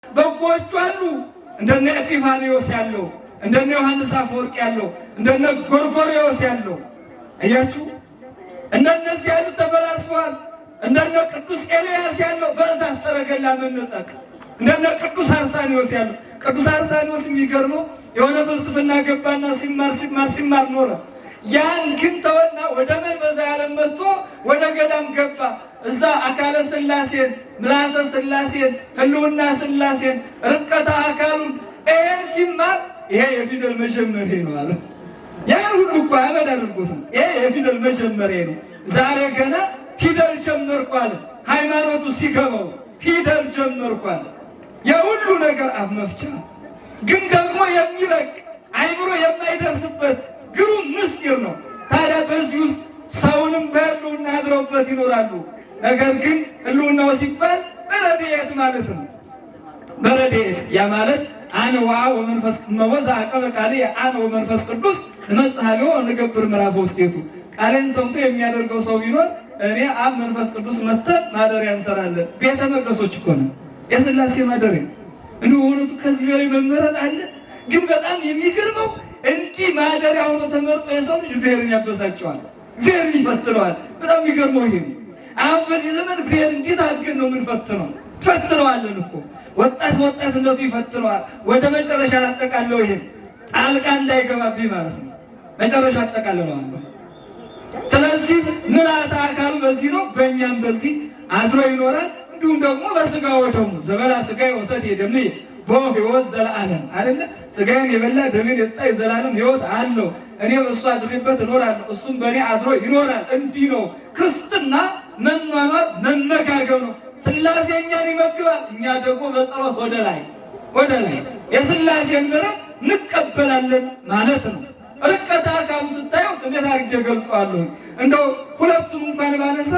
በጎቹ አሉ እንደነ ኤጲፋንዮስ ያለው እንደነ ዮሐንስ አፈወርቅ ያለው እንደነ ጎርጎርዮስ ያለው አያችሁ እንደነዚህ ያሉ ተበላሽተዋል። እንደነ ቅዱስ ኤልያስ ያለው በእሳት ሰረገላ መነጠቅ እንደነ ቅዱስ አርሳኒዮስ ያለው ቅዱስ አርሳኒዮስ የሚገርመው የሆነ ፍልስፍና ገባና ሲማር ኖረ። ያን ግን ተወና ወደ መንፈሳዊ ዓለም መጥቶ ወደ ገዳም ገባ። እዛ አካለ ሥላሴን ምልዓተ ሥላሴን ህልውና ሥላሴን ርቀተ አካሉን ይሄን ሲማር ይሄ የፊደል መጀመሪያ ነው አለ። ያን ሁሉ እኮ አመድ አድርጎት ነው። ይሄ የፊደል መጀመሪያ ነው። ዛሬ ገና ፊደል ጀመርኳል። ሃይማኖቱ ሲገባው ፊደል ጀመርኳል። የሁሉ ነገር አፍ መፍቻ ግን ደግሞ የሚረቅ አይምሮ የማይደርስበት ግሩም ምስጢር ነው። ታዲያ በዚህ ውስጥ ሰውንም በህልውና አድረውበት ይኖራሉ። ነገር ግን ህልውናው ሲባል በረድኤት ማለት ነው። በረድኤት ያ ማለት አነ ወአብ ወመንፈስ መወዛ አቀበ ቃል አነ ወመንፈስ ቅዱስ መጽሐፎ ንገብር ምዕራፍ ውስጤቱ ቃሌን ሰምቶ የሚያደርገው ሰው ቢኖር እኔ አብ መንፈስ ቅዱስ መጥተን ማደሪያ እንሰራለን። ቤተ መቅደሶች እኮ ነው የሥላሴ ማደሪያ። እንዲሁ እውነቱ ከዚህ በላይ መመረጥ አለ። ግን በጣም የሚገርመው እንዲህ ማደሪያ ሆኖ ተመርጦ የሰው ልጅ እግዚአብሔርን ያበሳጨዋል፣ እግዚአብሔርን ይፈትነዋል። በጣም የሚገርመው ይሄ ነው። አሁን በዚህ ዘመን እግዚአብሔር እንዴት አድርገን ነው የምንፈትነው? ፈትነዋለን እኮ ወጣትነቱ ይፈትነዋል። ወደ መጨረሻ አጠቃለው ይሄ ጣልቃ እንዳይገባብኝ ማለት ነው። መጨረሻ አጠቃልለዋለሁ። ስለዚህ ምልዓተ አካሉ በዚህ ነው፣ በእኛም በዚህ አድሮ ይኖራል። እንዲሁም ደግሞ በስጋ ወደሙ ዘበላ ስጋ ወሰት የደም በሕይወት ዘለዓለም አይደለ? ስጋዬን የበላ ደሜን የጠጣ የዘላለም ሕይወት አለው። እኔ በእሱ አድሬበት እኖራለሁ፣ እሱም በእኔ አድሮ ይኖራል። እንዲህ ነው ክርስትና። መኗኗር መመጋገብ ነው። ሥላሴ እኛን ይመግባል፣ እኛ ደግሞ በጸሎት ወደ ላይ የሥላሴን ምሕረት እንቀበላለን ማለት ነው። ርቀተ አካሉ ስታየው እንዴት አድርጌ ገልጸዋለሁ? እንደው ሁለቱም እንኳን ባነሳ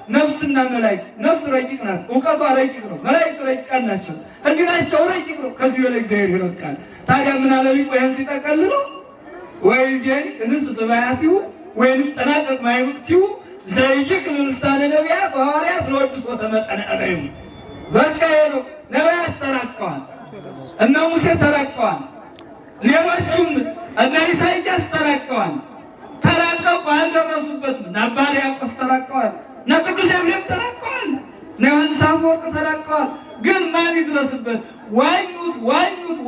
ነፍስና መላእክት፣ ነፍስ ረቂቅ ናት፣ እውቀቷ ረቂቅ ነው። መላእክት ረቂቃን ናቸው፣ ሕሊናቸው ረቂቅ ነው። ከዚህ በላይ እግዚአብሔር ይረቃል። ታዲያ ምን አለ ሊቁ ይህን ሲጠቀልለው ወይዜኒ እንስ ስባያቲሁ ወይም ጠናቀቅ ማይሙክቲሁ ዘይክል ልሳነ ነቢያት ሐዋርያት ለወድሶ ተመጠነ አበዩ። በቃ ነው። ነቢያት ተራቀዋል፣ እነ ሙሴ ተራቀዋል፣ ሌሎቹም እነ ኢሳይያስ ተራቀዋል። ተራቀቁ አልደረሱበትም። እነ አባ ሕርያቆስ ተራቀዋል፣ እነ ቅዱስ ኤፍሬም ተራቀዋል፣ እነ ዮሐንስ አፈወርቅ ተራቀዋል። ግን ማን ይድረስበት?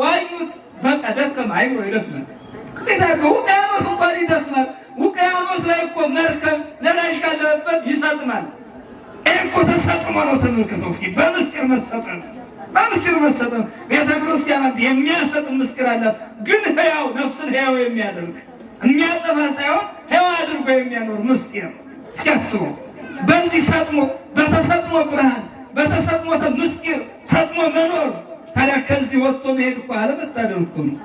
ዋኙት። በቃ ደከመ፣ አይምሮ ይደክማል። እንዴት አድርገው ውቅያኖስ እንኳን ይደክማል። ውቅያኖስ ላይ እኮ መርከብ ነዳጅ ካለበት ይሰጥማል። ይህ እኮ ተሰጥሞ ነው። ተመልከተው እስኪ በምስጢር መሰጠም ቤተ ክርስቲያናት የሚያሰጥም ምስጢር አላት። ግን ሕያው ነፍስን ሕያው የሚያደርግ የሚያጠፋ ሳይሆን ሕያው አድርጎ የሚያኖር ምስጢር እስኪያስበው በዚህ ሰጥሞ በተሰጥሞ ብርሃን በተሰጥሞ ምስጢር ሰጥሞ መኖር። ታዲያ ከዚህ ወጥቶ መሄድ እኮ አለመታደል እኮ ነው።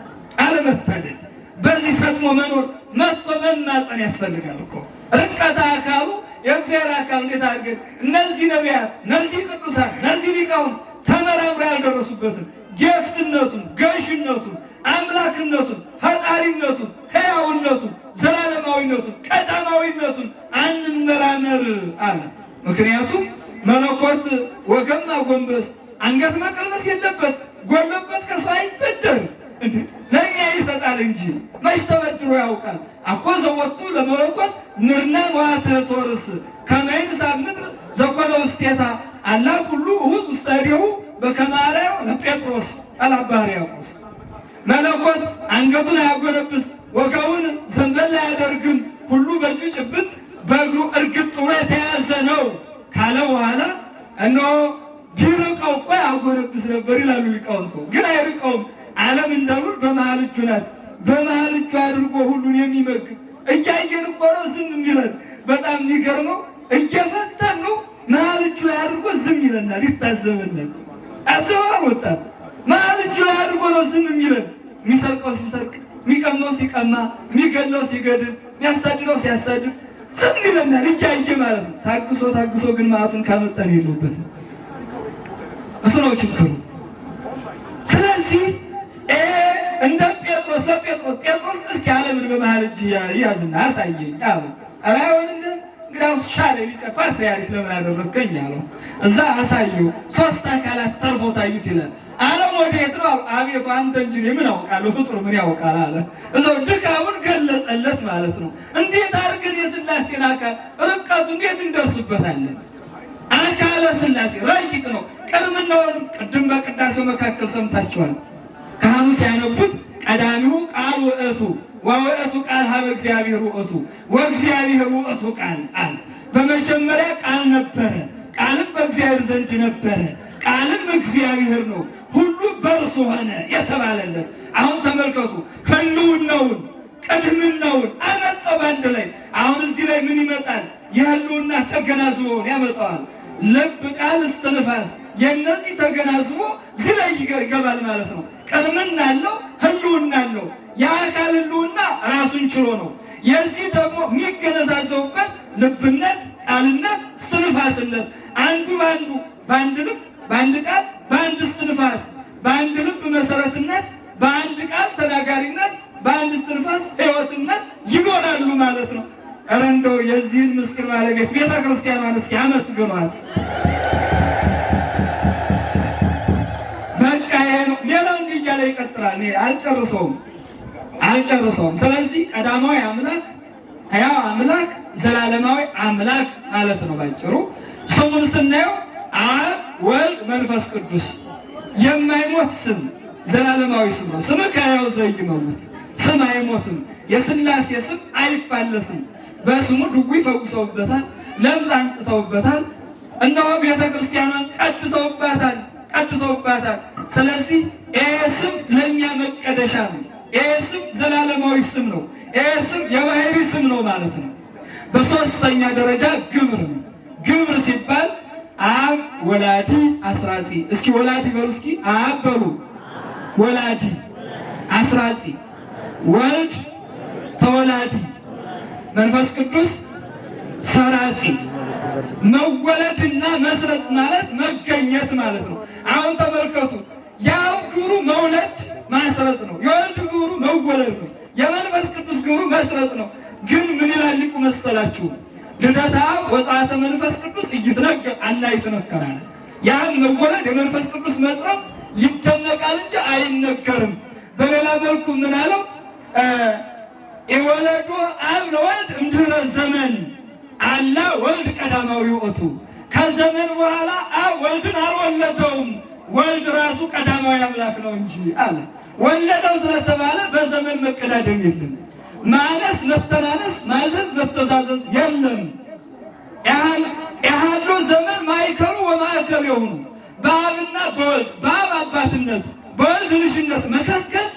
አለመታደል በዚህ ሰጥሞ መኖር መጥቶ መማፀን ያስፈልጋል እኮ። ርቀተ አካሉ የእግዚአብሔር አካል እንዴት አድርገን እነዚህ ነቢያት፣ እነዚህ ቅዱሳን፣ እነዚህ ሊቃውንት ተመራምረው ያልደረሱበትን ጌትነቱን፣ ገዥነቱን፣ አምላክነቱን፣ ፈጣሪነቱን፣ ሕያውነቱን፣ ዘላለማዊነቱን፣ ቀዳማዊነቱን አንመራመር አለ። ምክንያቱም መለኮት ወገን ማጎንበስ አንገት መቀልበስ የለበት። ጎሎበት ከሰው አይበደር ለእኛ ይሰጣል እንጂ መች ተበድሮ ያውቃል። አኮ ዘወቱ ለመለኮት ምርናን ዋትሕቶ ርእስ ከመ ይንሣእ ምድር ዘኮነ ውስቴታ አላ ኩሉ ውእቱ ውስተ እዴሁ በከመ አርአዮ ለጴጥሮስ አለ አባ ሕርያቆስ። መለኮት አንገቱን አያጎነብስ፣ ወገቡን ዘንበል አያደርግም፣ ሁሉ በእጁ ጭብጥ በእግሩ እርግጥ ብሎ የተያዘ ነው ካለ በኋላ እነሆ ቢርቀው እኮ ያጎነብስ ነበር ይላሉ ሊቃውንቱ። ግን አይርቀውም። ዓለም እንደሩር በመሃል እጁ ናት። በመሃል እጁ አድርጎ ሁሉን የሚመግብ እያየን እኮ ነው ዝም የሚለን። በጣም የሚገርመው እየፈተን ነው መሃል እጁ ላይ አድርጎ ዝም ይለናል፣ ይታዘበናል። አስበዋል ወጣት መሃል እጁ ላይ አድርጎ ነው ዝም የሚለን። የሚሰርቀው ሲሰርቅ፣ የሚቀማው ሲቀማ፣ የሚገድለው ሲገድል፣ የሚያሳድደው ሲያሳድድ ዝም ይለናል እያየ ማለት ነው። ታግሶ ግን መዓቱን ካመጣን የለበትም። እሱ ነው ችግሩ። ስለዚህ እንደ ጴጥሮስ እስኪ ዓለምን በመሃል እጅ ያዝና አሳየኝ አለ። አይሆንልህም እንግዲያውስ ሻለ ሊቀ ፓትርያርክ ለምን አደረግከኝ አለው። እዛ አሳየው። ሶስት አካላት ተርቦ ታዩት ይላል። አለው ወዴት ነው? አቤቱ አንተ እንጂ ምን አውቃለሁ፣ ፍጡር ምን ያውቃል አለ። እዛው ድካሙን ገለጸለት ማለት ነው። እንዴት አድርገን የሥላሴን አካል ርቀቱ እንዴት እንደርስበታለን? አካለ ሥላሴ ረቂቅ ነው። ቅድምናውን ቅድም በቅዳሴው መካከል ሰምታችኋል። ካህኑ ሲያነቡት ቀዳሚው ቃል ውእቱ ወውእቱ ቃል ሀበ እግዚአብሔር ውእቱ ወእግዚአብሔር ውእቱ ቃል አለ። በመጀመሪያ ቃል ነበረ፣ ቃልም በእግዚአብሔር ዘንድ ነበረ፣ ቃልም እግዚአብሔር ነው፣ ሁሉ በእርሱ ሆነ የተባለለት። አሁን ተመልከቱ፣ ህልውናውን ቅድምናውን አመጣው በአንድ ላይ። አሁን እዚህ ላይ ምን ይመጣል? የህልውና ተገናዝቦውን ያመጣዋል። ልብ፣ ቃል፣ እስትንፋስ የእነዚህ ተገናዝቦ እዚህ ላይ ይገባል ማለት ነው። ቅድምና አለው፣ ህልውና አለው። የአካል ህልውና ራሱን ችሎ ነው። የዚህ ደግሞ የሚገነዛዘቡበት ልብነት፣ ቃልነት፣ እስትንፋስነት አንዱ በአንዱ በአንድ ልብ፣ በአንድ ቃል፣ በአንድ እስትንፋስ፣ በአንድ ልብ መሰረትነት፣ በአንድ ቃል ተናጋሪነት፣ በአንድ እስትንፋስ ህይወትነት ይኖራሉ ማለት ነው። ኧረ እንደው የዚህን ምስጢር ባለቤት ቤተ ክርስቲያኗን እስኪ አመስግኗት። በቃ ይሄ ነው። ሌላው እንዲህ እያለ ይቀጥላል። አልጨርሰውም። ስለዚህ ቀዳማዊ አምላክ፣ ሕያው አምላክ፣ ዘላለማዊ አምላክ ማለት ነው ባጭሩ። ስሙን ስናየው አብ፣ ወልድ፣ መንፈስ ቅዱስ የማይሞት ስም ዘላለማዊ ስም ነው። ስም ከሕያው ዘይመውት ስም አይሞትም። የሥላሴ ስም አይፋለስም። በስሙ ድውይ ፈውሰውበታል፣ ለምጽ አንጽተውበታል። እነሆ ቤተ ክርስቲያኗን ቀድሰውባታል። ስለዚህ ይሄ ስም ለእኛ መቀደሻ ነው። ይሄ ስም ዘላለማዊ ስም ነው። ይሄ ስም የባህሪ ስም ነው ማለት ነው። በሦስተኛ ደረጃ ግብር ነው። ግብር ሲባል አብ ወላዲ አስራጺ። እስኪ ወላዲ በሉ እስኪ አብ በሉ፣ ወላዲ አስራጺ፣ ወልድ ተወላዲ፣ መንፈስ ቅዱስ ሰራጺ። መወለድና መስረጽ ማለት መገኘት ማለት ነው። አሁን ተመልከቱ፣ ያው ግብሩ መውለድ ማስረጽ ነው። የወልድ ግብሩ መወለድ ነው። የመንፈስ ቅዱስ ግብሩ መስረጽ ነው። ግን ምን ይላል ሊቁ መሰላችሁ? ልደታ ወጻተ መንፈስ ቅዱስ እይትነገር አላ ይተነከራል። ያን መወለድ የመንፈስ ቅዱስ መስረጽ ይደነቃል እንጂ አይነገርም። በሌላ መልኩ ምን አለው? የወለዶ አብ ለወልድ እምድኅረ ዘመን አላ ወልድ ቀዳማዊ ውእቱ። ከዘመን በኋላ አብ ወልድን አልወለደውም፣ ወልድ ራሱ ቀዳማዊ አምላክ ነው እንጂ አለ። ወለደው ስለተባለ በዘመን መቀዳደም የለም። ማነስ፣ መተናነስ፣ ማዘዝ፣ መተዛዘዝ የለም። ያህሉ ዘመን ማእከሉ ወማእከል የሆኑ በአብና በወልድ በአብ አባትነት በወልድ ልጅነት መካከል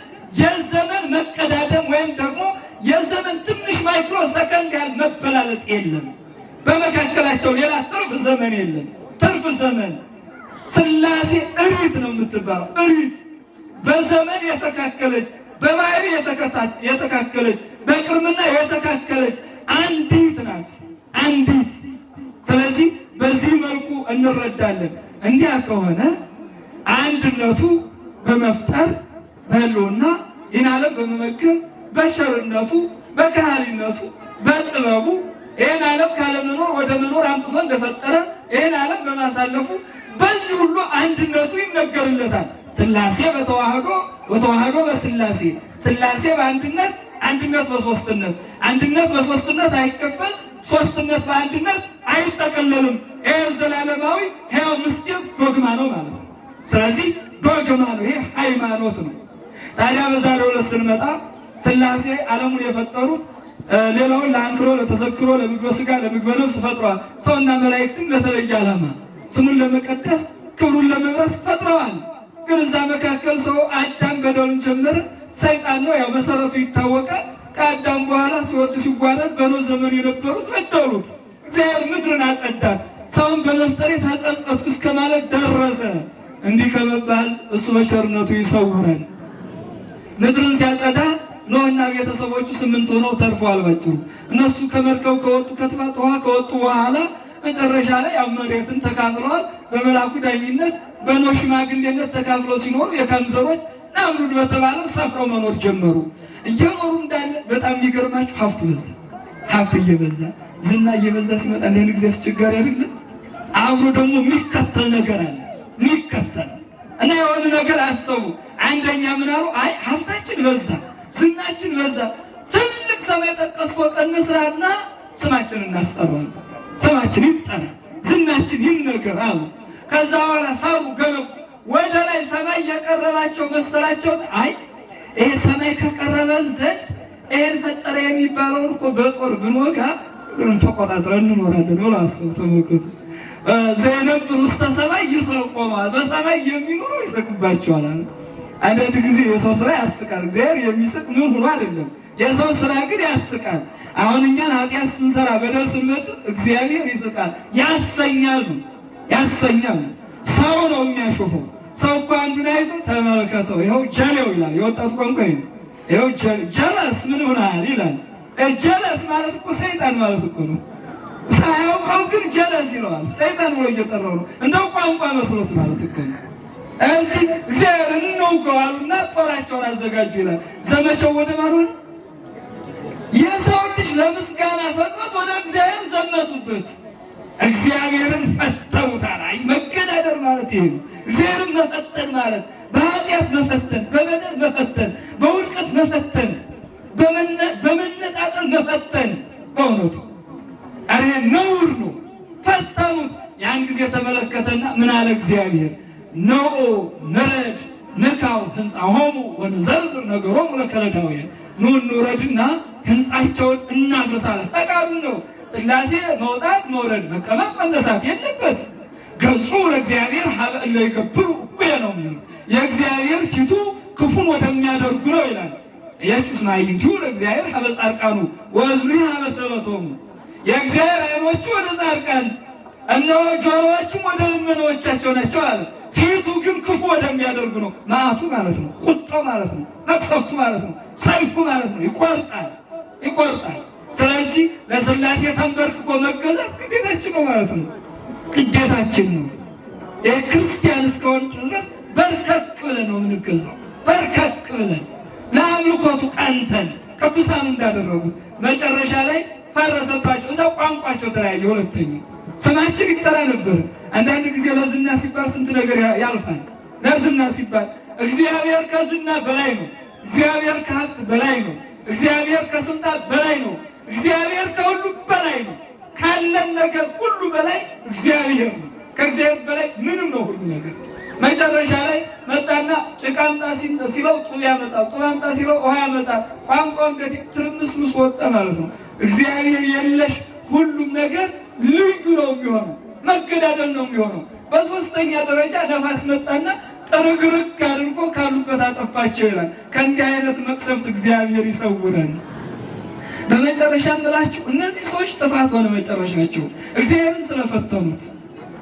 የዘመን መቀዳደም ወይም ደግሞ የዘመን ትንሽ ማይክሮ ሰከንድ ያህል መበላለጥ የለም። በመካከላቸው ሌላ ትርፍ ዘመን የለም። ትርፍ ዘመን ሥላሴ እሪት ነው የምትባለው። እሪት በዘመን የተካከለች፣ በባህሪ የተካከለች፣ በቅርምና የተካከለች አንዲት ናት። አንዲት። ስለዚህ በዚህ መልኩ እንረዳለን። እንዲያ ከሆነ አንድነቱ በመፍጠር በሕልውና ይህን ዓለም በመመገብ በቸርነቱ በካህሊነቱ በጥበቡ ይህን ዓለም ካለመኖር ወደ መኖር አምጥቶ እንደፈጠረ ይህን ዓለም በማሳለፉ በዚህ ሁሉ አንድነቱ ይነገርለታል። ሥላሴ በተዋህዶ ወተዋህዶ በሥላሴ፣ ሥላሴ በአንድነት አንድነት በሦስትነት፣ አንድነት በሦስትነት አይከፈል፣ ሦስትነት በአንድነት አይጠቀለልም። ይህ ዘላለማዊ ሕያው ምስጢር ዶግማ ነው ማለት ነው። ስለዚህ ዶግማ ነው፣ ይህ ሃይማኖት ነው። ታዲያ በዛሬው ዕለት ስንመጣ ሥላሴ ዓለሙን የፈጠሩት ሌላውን ለአንክሮ ለተሰክሮ ለምግበ ሥጋ ለምግበ ነፍስ ፈጥረዋል። ሰውና መላእክትን ለተለየ ዓላማ ስሙን ለመቀደስ ክብሩን ለመብረስ ፈጥረዋል። ግን እዛ መካከል ሰው አዳም በደሉን ጀመረ። ሰይጣን ነው፣ ያው መሰረቱ ይታወቃል። ከአዳም በኋላ ሲወርድ ሲጓረድ በኖህ ዘመን የነበሩት በደሉት። እግዚአብሔር ምድርን አጸዳት። ሰውን በመፍጠሬ ተጸጸትኩ እስከ ማለት ደረሰ። እንዲህ ከመባል እሱ በቸርነቱ ይሰውረን። ምድርን ሲያጸዳ ኖህና ቤተሰቦቹ 8 ሆነው ተርፈዋል። ባጭሩ እነሱ ከመርከብ ከወጡ ከጥፋት ውሃ ከወጡ በኋላ መጨረሻ ላይ ያው መሬትን ተካፍለዋል። በመላኩ ዳኝነት በኖህ ሽማግሌነት ተካፍለው ሲኖሩ የካም ዘሮች ናምሩድ በተባለው ሰፍረው መኖር ጀመሩ። እየኖሩ እንዳለ በጣም የሚገርማችሁ ሀብት በዛ። ሀብት እየበዛ ዝና እየበዛ ሲመጣ ለምን ጊዜ አስቸጋሪ አይደለም? አብሮ ደግሞ የሚከተል ነገር አለ። የሚከተል እና የሆነ ነገር አሰቡ። አንደኛ ምን አሉ? አይ ሀብታችን በዛ፣ ዝናችን በዛ፣ ትልቅ ሰማይ ጠቀስ ፎቅ እንስራና ስማችን እናስጠራለን። ስማችን ይጠራ፣ ዝናችን ይነገር አሉ። ከዛ በኋላ ሰሩ፣ ገነቡ። ወደ ላይ ሰማይ የቀረባቸው መሰላቸው። አይ ይሄ ሰማይ ከቀረበን ዘንድ ይሄን ፈጠረ የሚባለውን እኮ በጦር ብንወጋ ተቆጣጥረን እንኖራለን ብሎ አሰቡ። ተመልከቱ። ዘይነብር ውስተ ሰማይ ይስረቆማል፣ በሰማይ የሚኖሩ ይስቅባቸዋል አለ። አንዳንድ ጊዜ የሰው ስራ ያስቃል። እግዚአብሔር የሚስቅ ምን ሆኖ አይደለም፣ የሰው ስራ ግን ያስቃል። አሁን እኛን ኃጢአት ስንሰራ በደል ስንመጥ እግዚአብሔር ይስቃል፣ ያሰኛል። ሰው ነው የሚያሾፈው። ሰው እኮ አንዱን አይቶ ተመልከተው ይኸው ጀሌው ይላል። የወጣት ቋንቋ ይኸው ጀለስ ምን ሆናል ይላል። ጀለስ ማለት እኮ ሰይጣን ማለት እኮ ነው። ሳያውቀው ግን ጀለስ ይለዋል። ሰይጣን ብሎ እየጠራው ነው። እንደው ቋንቋ መስሎት ማለት እኮ ነው። እዚህ እግዚአብሔር እንውገዋሉና ጦራቸውን አዘጋጁ ይላል። ዘመቻው ወደ ማሮን የሰው ልጅ ለምስጋና ፈጥሮት ወደ እግዚአብሔር ዘመቱበት። እግዚአብሔርን ፈተኑታል። አይ መገዳደር ማለት ይሄ ነው። እግዚአብሔርን መፈተን ማለት በኃጢአት መፈተን፣ በበደል መፈተን፣ በውድቀት መፈተን፣ በመነጣጠል መፈተን በእውነቱ አሬ ነውር ነው። ፈተኑት። ያን ጊዜ ተመለከተና ምን አለ እግዚአብሔር? ነኦ ነረድ ንካው ህንፃሆሙ ወንዘርዝር ነገሮሙ ለከለዳውያን። ኑ እንውረድና ህንፃቸውን እናፍርሳለን። ፈቃዱ ነው። ሥላሴ መውጣት መውረድ መቀመጥ መነሳት የለበት። ገጹ ለእግዚአብሔር ሀበ እለ ይገብሩ እኩየ ነው የሚለው የእግዚአብሔር ፊቱ ክፉን ወደሚያደርጉ ነው ይላል። ኢየሱስ ማይንቲው ለእግዚአብሔር ሀበ ጻድቃኑ ወእዝኒሁ ሀበ ሰበቶሙ። የእግዚአብሔር ዓይኖቹ ወደ ጻድቃን እነሆ ጆሮዎቹም ወደ ልመናዎቻቸው ናቸው አለ። ፊቱ ግን ክፉ ወደሚያደርጉ ነው። መዓቱ ማለት ነው፣ ቁጣው ማለት ነው፣ መቅሰፍቱ ማለት ነው፣ ሰይፉ ማለት ነው። ይቆርጣል። ስለዚህ ለሥላሴ ተንበርክኮ መገዛት ግዴታችን ነው ማለት ነው። ግዴታችን ነው። የክርስቲያን እስከሆን ድረስ በርከክ ብለን ነው የምንገዛው። በርከክ ብለን ለአምልኮቱ ቀንተን ቅዱሳኑ እንዳደረጉት መጨረሻ ላይ ፈረሰባቸው። እዛ ቋንቋቸው ተለያየ። ሁለተኛ ስማችን ይጠራ ነበር። አንዳንድ ጊዜ ለዝና ሲባል ስንት ነገር ያልፋል። ለዝና ሲባል እግዚአብሔር ከዝና በላይ ነው። እግዚአብሔር ከሀብት በላይ ነው። እግዚአብሔር ከስልጣን በላይ ነው። እግዚአብሔር ከሁሉ በላይ ነው። ካለን ነገር ሁሉ በላይ እግዚአብሔር ነው። ከእግዚአብሔር በላይ ምንም ነው ሁሉ ነገር። መጨረሻ ላይ መጣና ጭቃ አምጣ ሲለው ጡብ ያመጣል፣ ጡብ አምጣ ሲለው ውሃ ያመጣል። ቋንቋው እንዴት ትርምስምስ ወጣ ማለት ነው። እግዚአብሔር የለሽ ሁሉም ነገር ልዩ ነው የሚሆነው፣ መገዳደል ነው የሚሆነው። በሶስተኛ ደረጃ ነፋስ መጣና ጥርግርግ አድርጎ ካሉበት አጠፋቸው ይላል። ከእንዲህ አይነት መቅሰፍት እግዚአብሔር ይሰውረን። በመጨረሻ እንላችሁ እነዚህ ሰዎች ጥፋት ሆነ መጨረሻቸው፣ እግዚአብሔርን ስለፈተኑት፣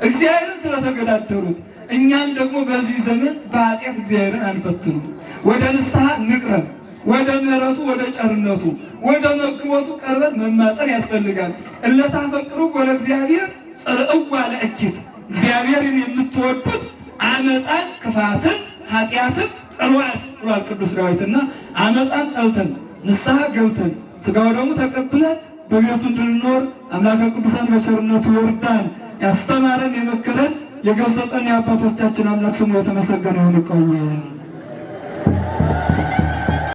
እግዚአብሔርን ስለተገዳደሩት። እኛም ደግሞ በዚህ ዘመን በኃጢአት እግዚአብሔርን አንፈትኑ። ወደ ንስሐ እንቅረብ። ወደ ምሕረቱ፣ ወደ ጨርነቱ፣ ወደ መግቦቱ ቀርበን መማፀን ያስፈልጋል። እለታፈቅሩ ወደ እግዚአብሔር ጽርዕዋ ለእኪት። እግዚአብሔርን የምትወዱት አመፃን፣ ክፋትን፣ ኃጢአትን ጥሏት ብሏል ቅዱስ ዳዊትና አመፃን ጠልተን ንስሐ ገብተን ሥጋው ደግሞ ተቀብለን በቤቱ እንድንኖር አምላከ ቅዱሳን በቸርነቱ ይርዳን። ያስተማረን የመከረን የገሰጸን የአባቶቻችን አምላክ ስሙ የተመሰገነ ይሁን። ይቆየን።